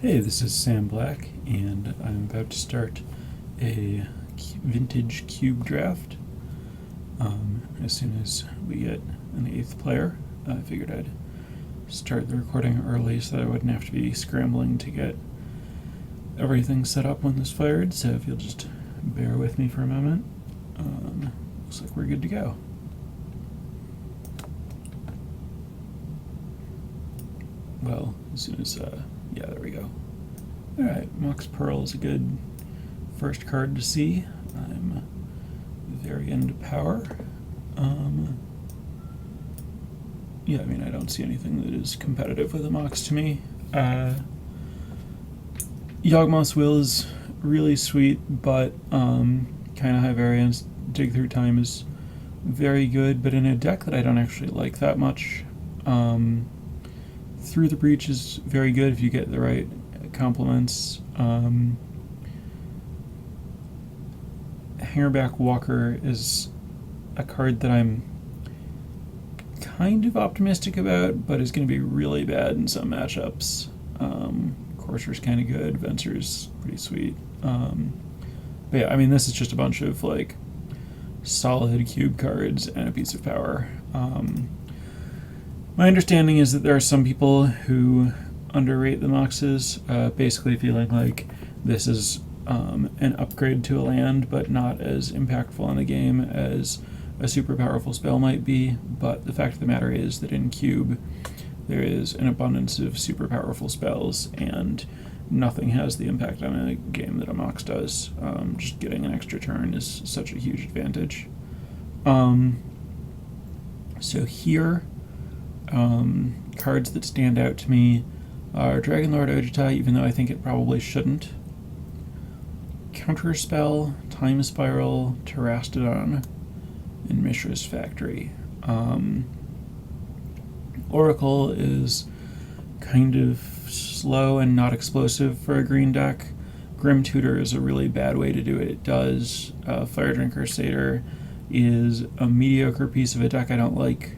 Hey, this is Sam Black, and I'm about to start a vintage cube draft. As soon as we get an 8th player, I figured I'd start the recording early so that I wouldn't have to be scrambling to get everything set up when this fired, so if you'll just bear with me for a moment. Looks like we're good to go. Well, as soon as, yeah, there we go. Alright, Mox Pearl is a good first card to see. I'm very into power. Yeah, I mean, I don't see anything that is competitive with a Mox to me. Yawgmoth's Will is really sweet, but kind of high variance. Dig Through Time is very good, but in a deck that I don't actually like that much, Through the Breach is very good if you get the right compliments. Hangerback Walker is a card that I'm kind of optimistic about, but is going to be really bad in some matchups. Courser's kind of good, Venser's pretty sweet. But yeah, I mean, this is just a bunch of like solid cube cards and a piece of power. My understanding is that there are some people who underrate the Moxes, basically feeling like this is an upgrade to a land, but not as impactful in the game as a super powerful spell might be. But the fact of the matter is that in Cube, there is an abundance of super powerful spells, and nothing has the impact on a game that a Mox does. Just getting an extra turn is such a huge advantage. So here, cards that stand out to me are Dragonlord Ojutai, even though I think it probably shouldn't. Counterspell, Time Spiral, Terastodon, and Mishra's Factory. Oracle is kind of slow and not explosive for a green deck. Grim Tutor is a really bad way to do it. It does. Fire Drinker Satyr is a mediocre piece of a deck I don't like.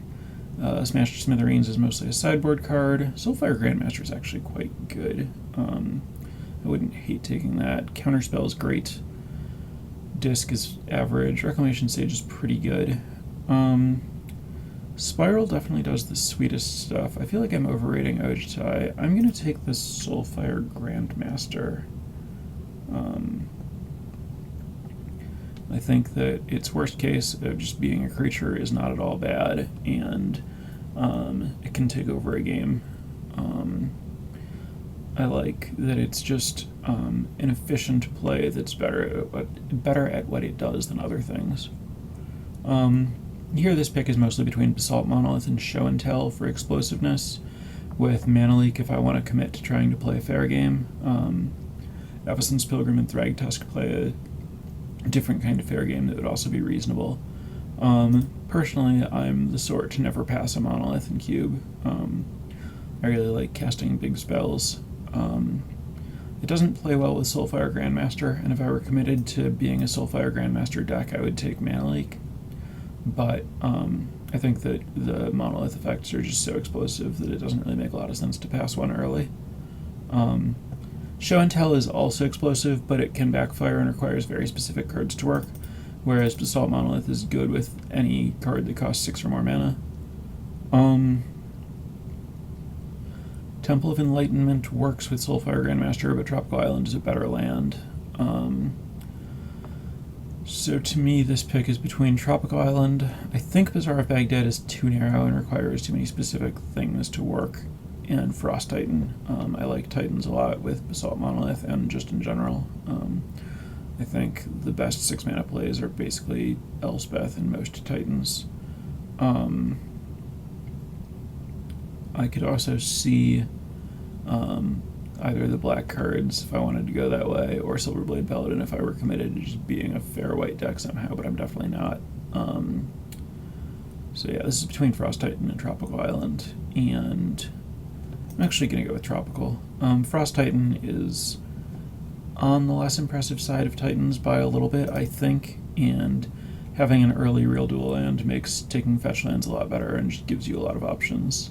Smash to Smithereens is mostly a sideboard card. Soulfire Grandmaster is actually quite good. I wouldn't hate taking that. Counterspell is great. Disc is average. Reclamation Sage is pretty good. Spiral definitely does the sweetest stuff. I feel like I'm overrating Ojutai. I'm going to take this Soulfire Grandmaster. I think that its worst case of just being a creature is not at all bad, and it can take over a game. I like that it's just an efficient play that's better at what it does than other things. Here this pick is mostly between Basalt Monolith and Show and Tell for explosiveness, with Mana Leak if I want to commit to trying to play a fair game. Evanescence Pilgrim and Thragtusk play a different kind of fair game that would also be reasonable. Personally, I'm the sort to never pass a Monolith in Cube. I really like casting big spells. It doesn't play well with Soulfire Grandmaster, and if I were committed to being a Soulfire Grandmaster deck, I would take Mana Leak. But I think that the Monolith effects are just so explosive that it doesn't really make a lot of sense to pass one early. Show and Tell is also explosive, but it can backfire and requires very specific cards to work, whereas Basalt Monolith is good with any card that costs 6 or more mana. Temple of Enlightenment works with Soulfire Grandmaster, but Tropical Island is a better land. So to me, this pick is between Tropical Island. I think Bazaar of Baghdad is too narrow and requires too many specific things to work, and Frost Titan. I like Titans a lot with Basalt Monolith and just in general. I think the best 6-mana plays are basically Elspeth and most Titans. I could also see either the black cards if I wanted to go that way, or Silverblade Paladin if I were committed to just being a fair white deck somehow, but I'm definitely not. So yeah, this is between Frost Titan and Tropical Island, and I'm actually going to go with Tropical. Frost Titan is on the less impressive side of Titans by a little bit, I think, and having an early real dual land makes taking fetch lands a lot better and just gives you a lot of options.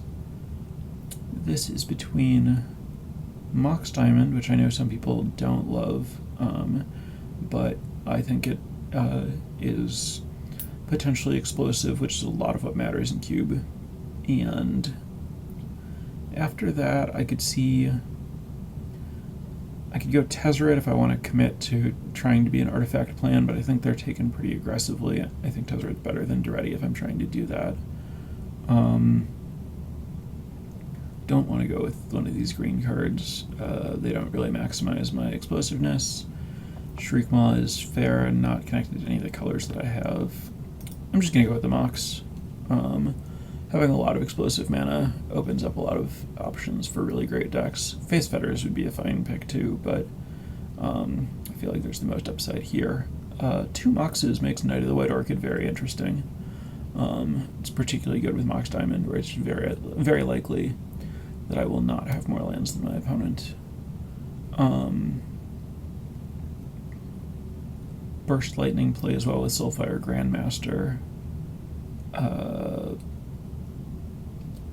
This is between Mox Diamond, which I know some people don't love, but I think it is potentially explosive, which is a lot of what matters in Cube. And after that, I could go Tezzeret if I want to commit to trying to be an artifact plan, but I think they're taken pretty aggressively. I think Tezzeret's better than Duretti if I'm trying to do that. Don't want to go with one of these green cards. They don't really maximize my explosiveness. Shriekmaw is fair and not connected to any of the colors that I have. I'm just going to go with the Mox. Having a lot of explosive mana opens up a lot of options for really great decks. Face Fetters would be a fine pick too, but I feel like there's the most upside here. 2 Moxes makes Knight of the White Orchid very interesting. It's particularly good with Mox Diamond, where it's very, very likely that I will not have more lands than my opponent. Burst Lightning plays well with Soulfire Grandmaster.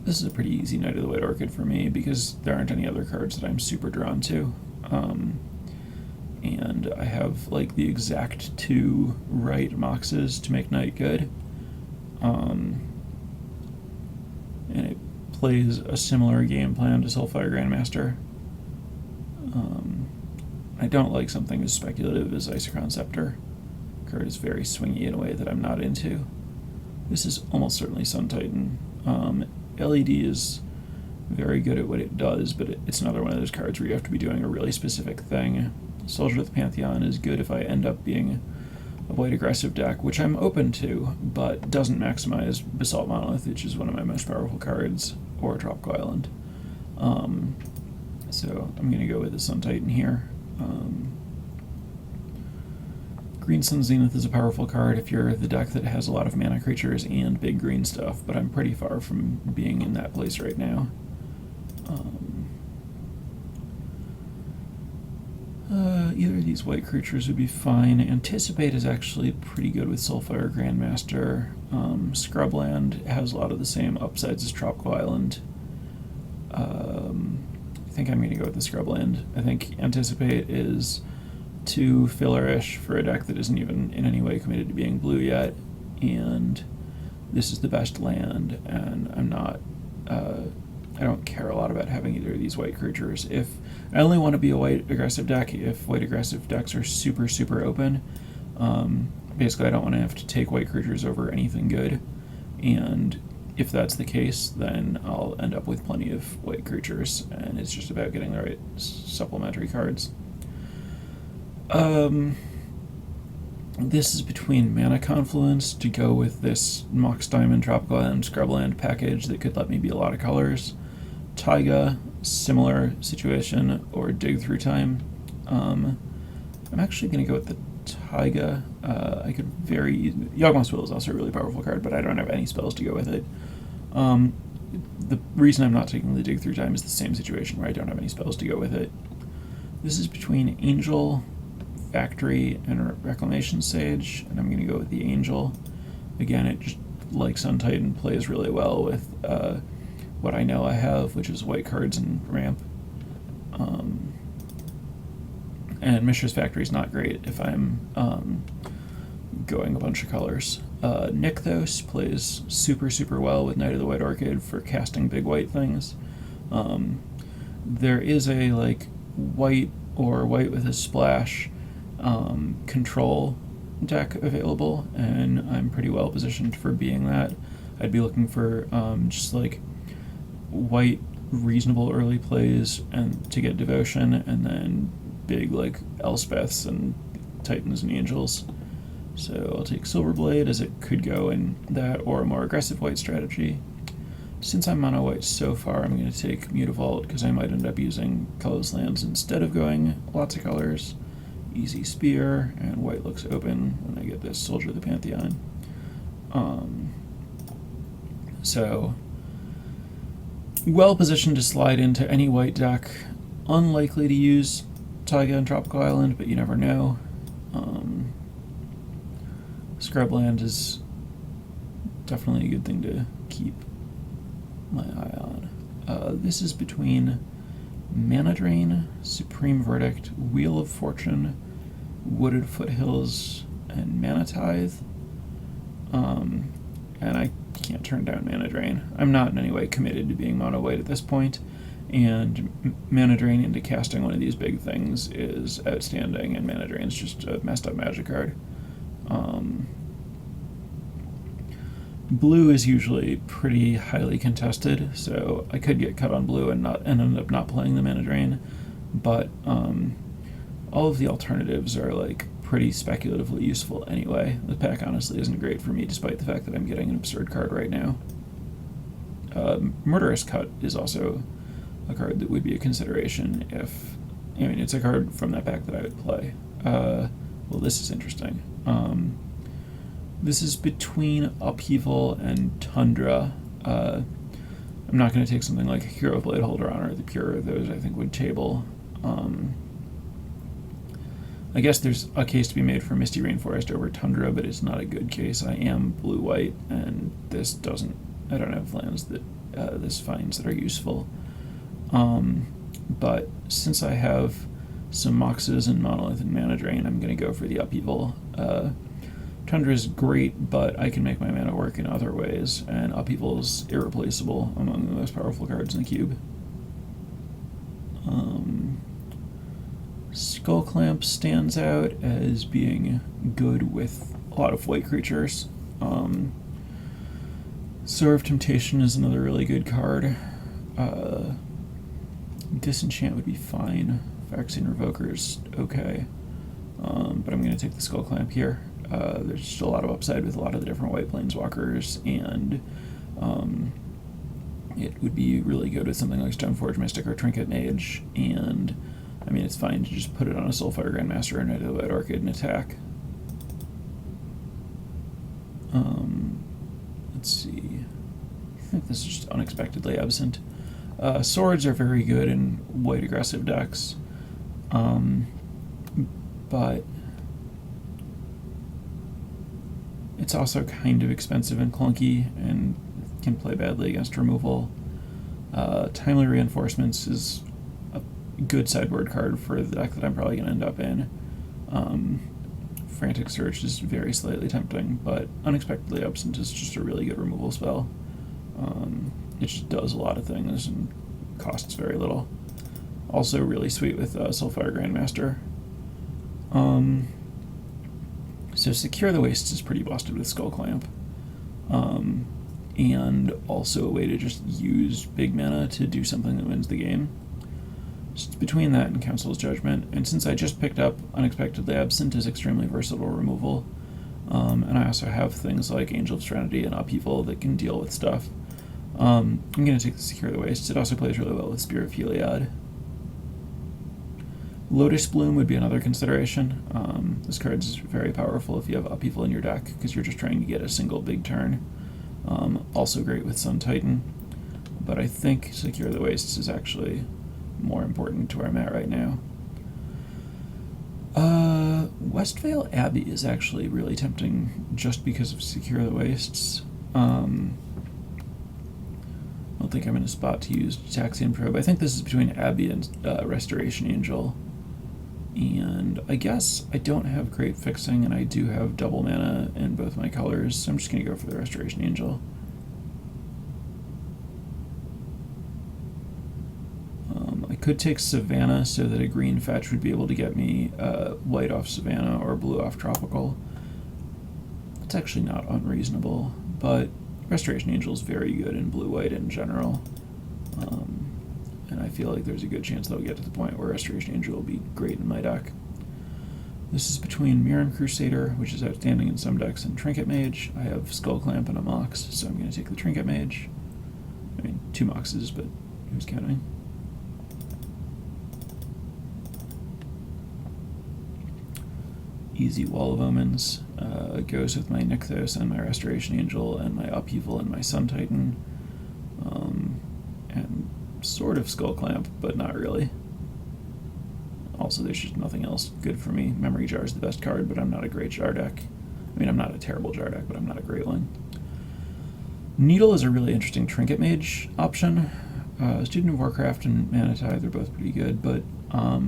This is a pretty easy Knight of the White Orchid for me because there aren't any other cards that I'm super drawn to. And I have like the exact 2 right Moxes to make Knight good. And it plays a similar game plan to Soulfire Grandmaster. I don't like something as speculative as Isochron Scepter. The card is very swingy in a way that I'm not into. This is almost certainly Sun Titan. LED is very good at what it does, but it's another one of those cards where you have to be doing a really specific thing. Soldier of the Pantheon is good if I end up being a white aggressive deck, which I'm open to, but doesn't maximize Basalt Monolith, which is one of my most powerful cards, or Tropical Island. So I'm going to go with the Sun Titan here. Green Sun Zenith is a powerful card if you're the deck that has a lot of mana creatures and big green stuff, but I'm pretty far from being in that place right now. Either of these white creatures would be fine. Anticipate is actually pretty good with Soulfire Grandmaster. Scrubland has a lot of the same upsides as Tropical Island. I think I'm going to go with the Scrubland. I think Anticipate is too fillerish for a deck that isn't even in any way committed to being blue yet, and this is the best land, and I'm not, I don't care a lot about having either of these white creatures. If I only want to be a white aggressive deck if white aggressive decks are super, super open. Basically, I don't want to have to take white creatures over anything good, and if that's the case, then I'll end up with plenty of white creatures, and it's just about getting the right supplementary cards. This is between Mana Confluence to go with this Mox Diamond, Tropical Island, Scrubland package that could let me be a lot of colors. Taiga, similar situation, or Dig Through Time. I'm actually going to go with the Taiga. I could Yawgmoth's Will is also a really powerful card, but I don't have any spells to go with it. The reason I'm not taking the Dig Through Time is the same situation where I don't have any spells to go with it. This is between Angel, Factory, and Reclamation Sage, and I'm going to go with the Angel. Again, it just, like Sun Titan, plays really well with what I know I have, which is white cards and ramp. And Mishra's Factory is not great if I'm going a bunch of colors. Nykthos plays super, super well with Knight of the White Orchid for casting big white things. There is a white or white with a splash control deck available, and I'm pretty well positioned for being that. I'd be looking for just white reasonable early plays and to get Devotion, and then big Elspeths and Titans and Angels. So I'll take Silverblade, as it could go in that or a more aggressive white strategy. Since I'm mono white so far, I'm going to take Mutavault because I might end up using colorless lands instead of going lots of colors. Easy Spear, and white looks open when I get this Soldier of the Pantheon. So, well positioned to slide into any white deck. Unlikely to use Taiga and Tropical Island, but you never know. Scrubland is definitely a good thing to keep my eye on. This is between Mana Drain, Supreme Verdict, Wheel of Fortune, Wooded Foothills, and Mana Tithe. And I can't turn down Mana Drain. I'm not in any way committed to being mono white at this point, and Mana Drain into casting one of these big things is outstanding, and Mana Drain's just a messed up Magic card. Blue is usually pretty highly contested, so I could get cut on blue and end up not playing the Mana Drain, but all of the alternatives are like pretty speculatively useful anyway. The pack honestly isn't great for me, despite the fact that I'm getting an absurd card right now. Murderous Cut is also a card that would be a consideration if... I mean, it's a card from that pack that I would play. Well, this is interesting. This is between Upheaval and Tundra. I'm not going to take something like Hero Blade Holder Honor the Pure. Those I think would table. I guess there's a case to be made for Misty Rainforest over Tundra, but it's not a good case. I am blue-white, and this doesn't... I don't have lands that this finds that are useful. But since I have some Moxes and Monolith and Mana Drain, I'm going to go for the Upheaval. Tundra is great, but I can make my mana work in other ways, and Upheaval is irreplaceable among the most powerful cards in the cube. Skull Clamp stands out as being good with a lot of white creatures. Sower of Temptation is another really good card. Disenchant would be fine. Phyrexian Revoker's okay. But I'm going to take the Skull Clamp here. There's just a lot of upside with a lot of the different white planeswalkers, and it would be really good with something like Stoneforge Mystic or Trinket Mage, and I mean, it's fine to just put it on a Soulfire Grandmaster and Knight of the White Orchid and attack. Let's see. I think this is just unexpectedly absent. Swords are very good in white aggressive decks, but it's also kind of expensive and clunky and can play badly against removal. Timely Reinforcements is a good sideboard card for the deck that I'm probably going to end up in. Frantic Search is very slightly tempting, but Unexpectedly Absent is just a really good removal spell. It just does a lot of things and costs very little. Also really sweet with Soulfire Grandmaster. So Secure the Wastes is pretty busted with Skull Clamp. And also a way to just use big mana to do something that wins the game. So it's between that and Council's Judgment, and since I just picked up Unexpectedly Absent as extremely versatile removal, and I also have things like Angel of Serenity and Upheaval that can deal with stuff, I'm going to take the Secure the Wastes. It also plays really well with Spear of Heliod. Lotus Bloom would be another consideration. This card is very powerful if you have Upheaval in your deck, because you're just trying to get a single big turn. Also great with Sun Titan, but I think Secure the Wastes is actually more important to where I'm at right now. Westvale Abbey is actually really tempting just because of Secure the Wastes. I don't think I'm in a spot to use Taxian Probe. I think this is between Abbey and Restoration Angel. And I guess I don't have great fixing, and I do have double mana in both my colors, so I'm just going to go for the Restoration Angel. I could take Savannah so that a green fetch would be able to get me white off Savannah or blue off Tropical. That's actually not unreasonable, but Restoration Angel is very good in blue-white in general. And I feel like there's a good chance they'll get to the point where Restoration Angel will be great in my deck. This is between Mirran Crusader, which is outstanding in some decks, and Trinket Mage. I have Skull Clamp and a Mox, so I'm going to take the Trinket Mage. I mean, 2 Moxes, but who's counting? Easy Wall of Omens goes with my Nykthos and my Restoration Angel and my Upheaval and my Sun Titan. And sort of Skull Clamp, but not really. Also, there's just nothing else good for me. Memory Jar is the best card, but I'm not a great Jar deck. I mean, I'm not a terrible Jar deck, but I'm not a great one. Needle is a really interesting Trinket Mage option. Student of Warcraft and Mana Tithe are both pretty good, but I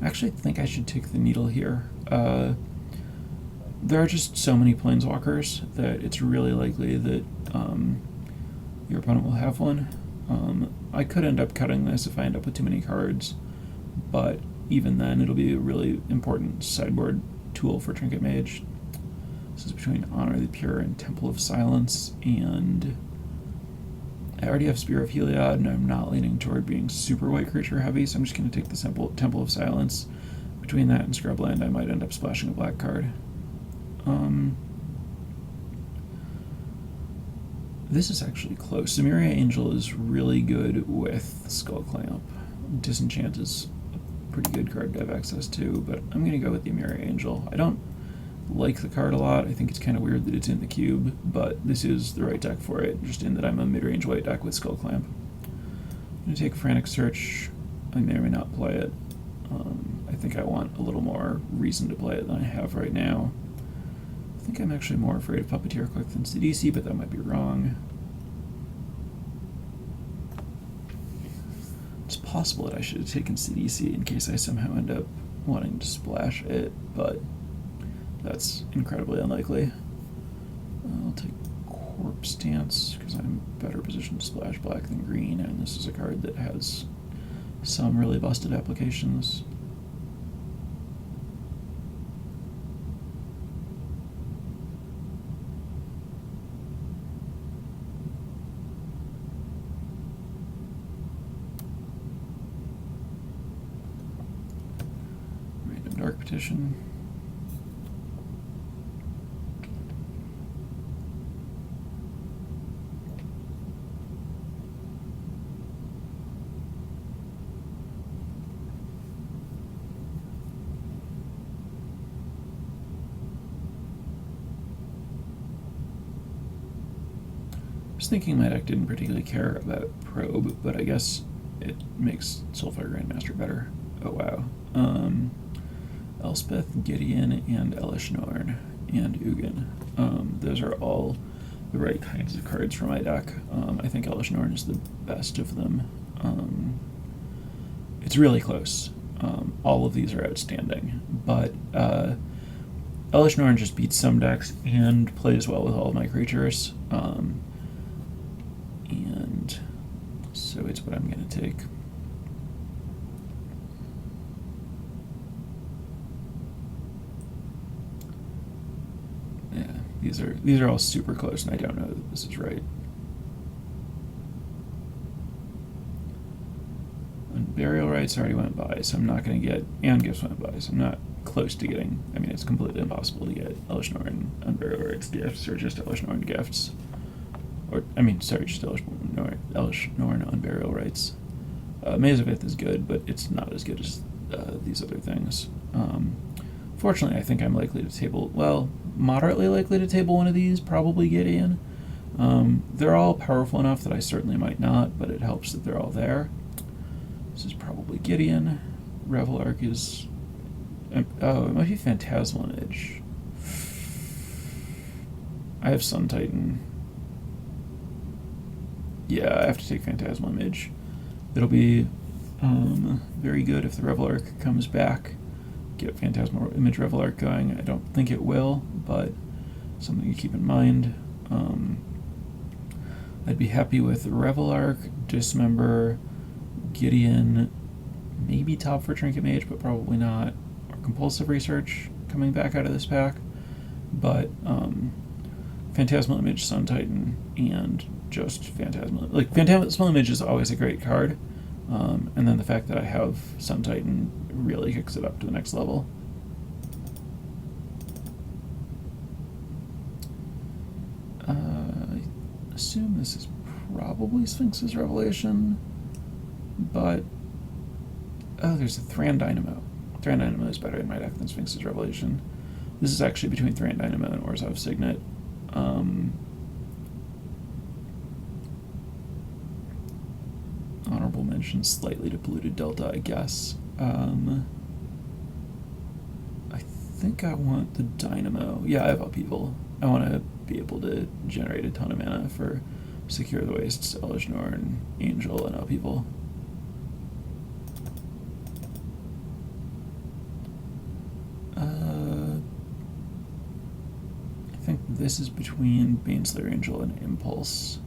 actually think I should take the Needle here. There are just so many Planeswalkers that it's really likely that your opponent will have one. I could end up cutting this if I end up with too many cards, but even then it'll be a really important sideboard tool for Trinket Mage. This is between Honor the Pure and Temple of Silence, and I already have Spear of Heliod, and I'm not leaning toward being super white creature heavy, so I'm just going to take the Temple of Silence. Between that and Scrubland, I might end up splashing a black card. This is actually close. Samaria Angel is really good with Skull Clamp. Disenchant is a pretty good card to have access to, but I'm going to go with the Samaria Angel. I don't like the card a lot. I think it's kind of weird that it's in the cube, but this is the right deck for it, just in that I'm a mid-range white deck with Skull Clamp. I'm going to take Frantic Search. I may or may not play it. I think I want a little more reason to play it than I have right now. I think I'm actually more afraid of Puppeteer Click than CDC, but that might be wrong. It's possible that I should have taken CDC in case I somehow end up wanting to splash it, but that's incredibly unlikely. I'll take Corpse Dance because I'm better positioned to splash black than green, and this is a card that has some really busted applications. Random Dark Petition. I was thinking my deck didn't particularly care about Probe, but I guess it makes Soulfire Grandmaster better. Oh wow. Elspeth, Gideon, and Elish Norn, and Ugin. Those are all the right kinds of cards for my deck. I think Elish Norn is the best of them. It's really close. All of these are outstanding, but Elish Norn just beats some decks and plays well with all of my creatures. And so it's what I'm going to take. Yeah, these are all super close, and I don't know that this is right. And Burial Rites already went by, so I'm not going to get, and Gifts went by, so I'm not close to getting, I mean, it's completely impossible to get Elish Norn on Burial Rites Gifts, or just Elish Norn Gifts. Or, I mean, sorry, just Elish Norn on Burial Rites. Maze of Ith is good, but it's not as good as these other things. Fortunately, I think I'm likely to table, well, moderately likely to table one of these, probably Gideon. They're all powerful enough that I certainly might not, but it helps that they're all there. This is probably Gideon. Revel Arc is, oh, it might be Phantasmal Image. I have Sun Titan. Yeah, I have to take Phantasmal Image. It'll be very good if the Revel Arc comes back. Get Phantasmal Image Revel Arc going. I don't think it will, but something to keep in mind. I'd be happy with Revel Arc, Dismember, Gideon, maybe top for Trinket Mage, but probably not, or Compulsive Research coming back out of this pack. But Phantasmal Image, Sun Titan, and just Phantasmal. Like, Phantasmal Image is always a great card, and then the fact that I have Sun Titan really kicks it up to the next level. I assume this is probably Sphinx's Revelation, but oh, there's a Thran Dynamo. Thran Dynamo is better in my deck than Sphinx's Revelation. This is actually between Thran Dynamo and Orzhov Signet. Honorable mention slightly to Polluted Delta, I guess. I think I want the Dynamo. Yeah, I have Upheaval. I want to be able to generate a ton of mana for Secure the Wastes, Elish Norn, Angel, and Upheaval. I think this is between Baneslayer Angel and Impulse.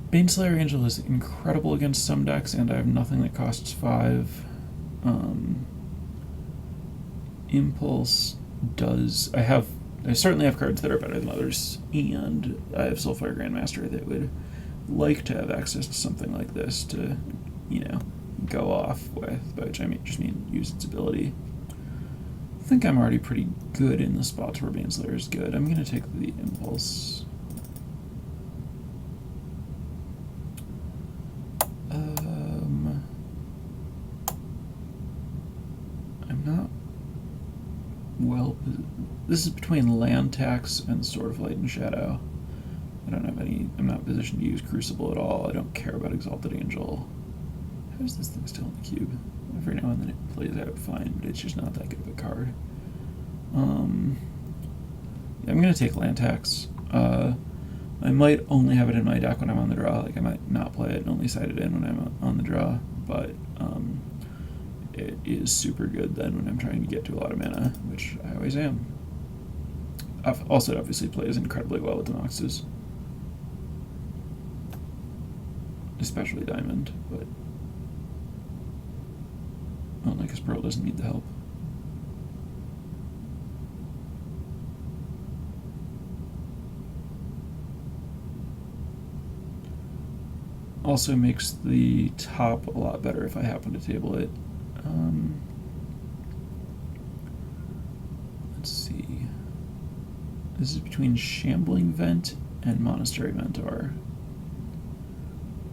Baneslayer Angel is incredible against some decks, and I have nothing that costs 5. Impulse does... I certainly have cards that are better than others, and I have Soulfire Grandmaster that would like to have access to something like this to, go off with, by which I just mean use its ability. I think I'm already pretty good in the spots where Baneslayer is good. I'm going to take the Impulse. I'm not this is between Land Tax and Sword of Light and Shadow. I'm not positioned to use Crucible at all. I don't care about Exalted Angel. How is this thing still in the cube? Every now and then it plays out fine, but it's just not that good of a card. I'm going to take Land Tax. I might only have it in my deck when I'm on the draw. Like, I might not play it and only side it in when I'm on the draw, but it is super good then when I'm trying to get to a lot of mana, which I always am. Also, it obviously plays incredibly well with the Noxes. Especially Diamond, but... Well, because Pearl doesn't need the help. Also makes the top a lot better if I happen to table it. Let's see. This is between Shambling Vent and Monastery Mentor.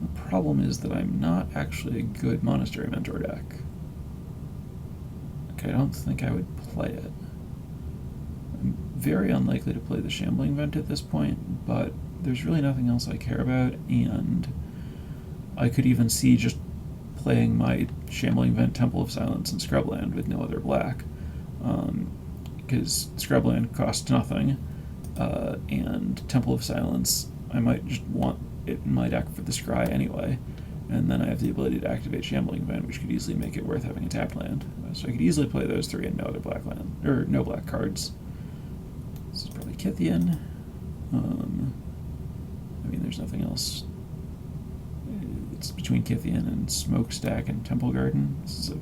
The problem is that I'm not actually a good Monastery Mentor deck. Okay, I don't think I would play it. I'm very unlikely to play the Shambling Vent at this point, but there's really nothing else I care about, and I could even see just playing my Shambling Vent, Temple of Silence, and Scrubland with no other black, because Scrubland costs nothing, and Temple of Silence, I might just want it in my deck for the Scry anyway, and then I have the ability to activate Shambling Vent, which could easily make it worth having a tapped land. So I could easily play those 3 and no other black land, or no black cards. This is probably Kythian. There's nothing else. It's between Kythian and Smokestack and Temple Garden. This is a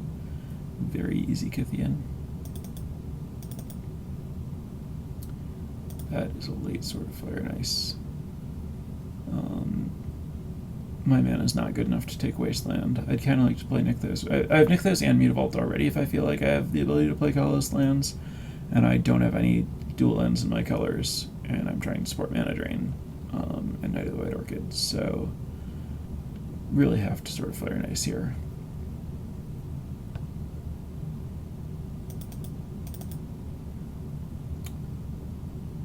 very easy Kythian. That is a late Sword of Fire, nice. My mana is not good enough to take Wasteland. I'd kind of like to play Nykthos. I have Nykthos and Mutavault already if I feel like I have the ability to play colorless lands, and I don't have any dual lands in my colors, and I'm trying to support Mana Drain and Night of the White Orchid, so really have to Sword of Fire nice here.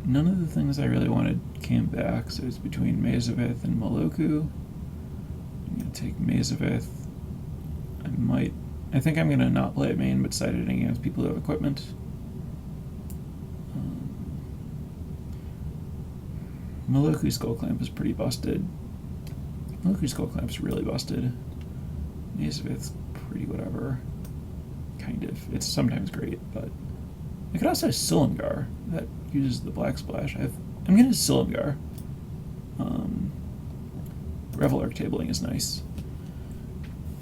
None of the things I really wanted came back, so it's between Mazavith and Moloku. I'm going to take Mazavith. I think I'm going to not play it main, but side it against people who have equipment. Moloku Skullclamp is pretty busted. Moloku Skullclamp's really busted. Mazavith's pretty whatever. Kind of. It's sometimes great, but... I could also have Silumgar. That uses the black splash. I'm going to Silumgar. Revelark tabling is nice.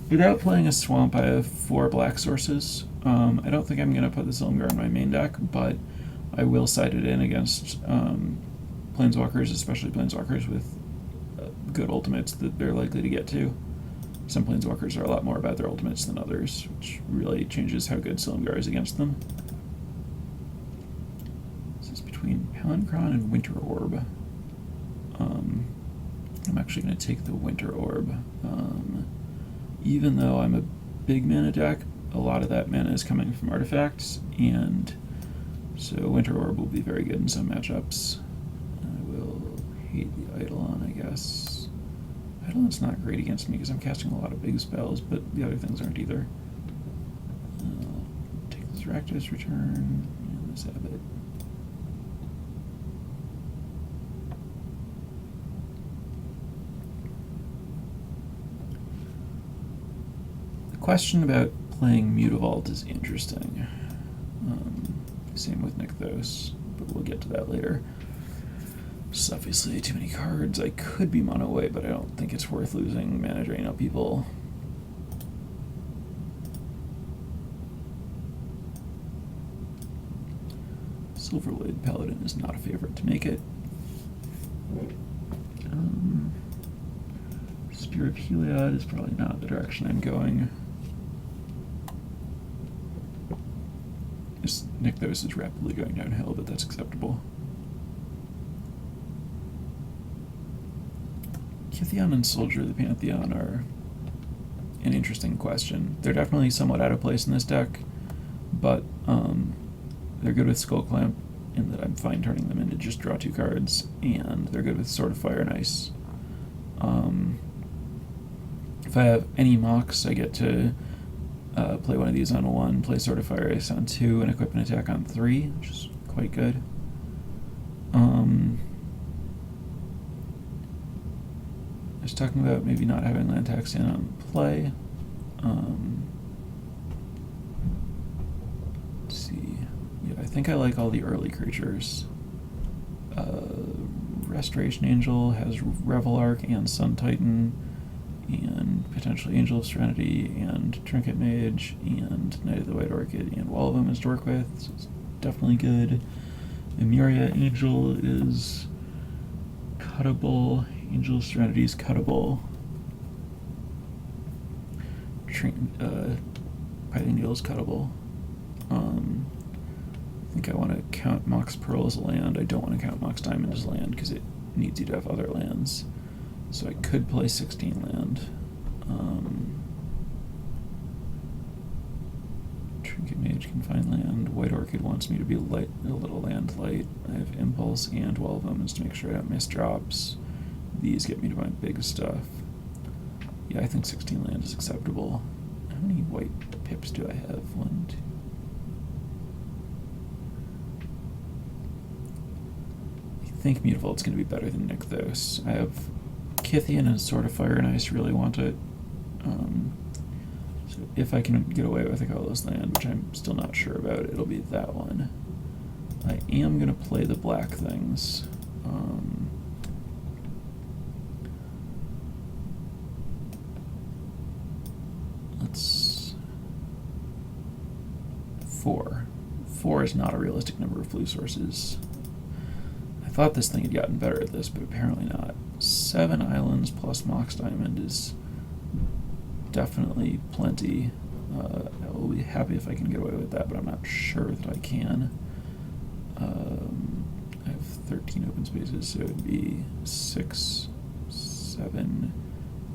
Without playing a swamp, I have 4 black sources. I don't think I'm going to put the Silumgar in my main deck, but I will side it in against Planeswalkers, especially Planeswalkers with good ultimates that they're likely to get to. Some Planeswalkers are a lot more about their ultimates than others, which really changes how good Silumgar is against them. This is between Palancron and Winter Orb. I'm actually going to take the Winter Orb. Even though I'm a big mana deck, a lot of that mana is coming from artifacts, and so Winter Orb will be very good in some matchups. I will hate the Eidolon, I guess. Eidolon's not great against me because I'm casting a lot of big spells, but the other things aren't either. Take this Rakdos Return, and this Abbot. question about playing Mutavault is interesting. Same with Nykthos, but we'll get to that later. Just obviously too many cards. I could be mono white, but I don't think it's worth losing mana drain out people. Silverblade Paladin is not a favorite to make it. Spear of Heliod is probably not the direction I'm going. This Nykthos is rapidly going downhill, but that's acceptable. Kytheon and Soldier of the Pantheon are an interesting question. They're definitely somewhat out of place in this deck, but they're good with Skull Clamp in that I'm fine turning them into just draw 2 cards, and they're good with Sword of Fire and Ice. If I have any Mox, I get to play one of these on 1, play Sword of Fire Ice on 2, and equip an attack on 3, which is quite good. I was talking about maybe not having land tax in on play. Let's see. Yeah, I think I like all the early creatures. Restoration Angel has Revel Arc and Sun Titan, and potentially Angel of Serenity, and Trinket Mage, and Knight of the White Orchid, and Wall of Omens to work with, so it's definitely good. Emeria Angel is cuttable. Angel of Serenity is cuttable. Python Needle is cuttable. I think I want to count Mox Pearl as a land. I don't want to count Mox Diamond as land because it needs you to have other lands. So I could play 16 land. Trinket Mage can find land. White Orchid wants me to be light, a little land light. I have Impulse and Wall of Omens to make sure I don't miss drops. These get me to my big stuff. Yeah, I think 16 land is acceptable. How many white pips do I have? 1, 2. I think Mutavault's going to be better than Nykthos. I have Kytheon and Sword of Fire and Ice really want it. So if I can get away with a colorless land, which I'm still not sure about, it'll be that one. I am going to play the black things. Let's... 4. 4 is not a realistic number of blue sources. I thought this thing had gotten better at this, but apparently not. 7 islands plus Mox Diamond is definitely plenty. I will be happy if I can get away with that, but I'm not sure that I can. I have 13 open spaces, so it would be 6, 7,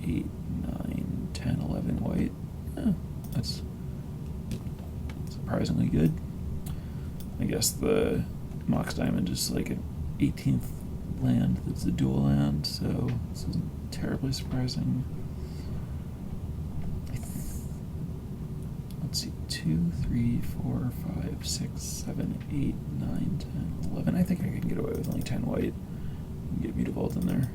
8, 9, 10, 11 white. That's surprisingly good. I guess the Mox Diamond is like an 18th land that's a dual land, so this isn't terribly surprising. Let's see, 2, 3, 4, 5, 6, 7, 8, 9, 10, 11. I think I can get away with only 10 white and get Mutavault in there.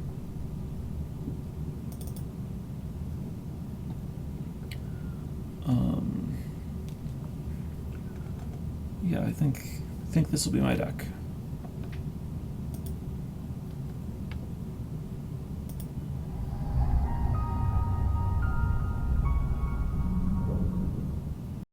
Yeah, I think this will be my deck.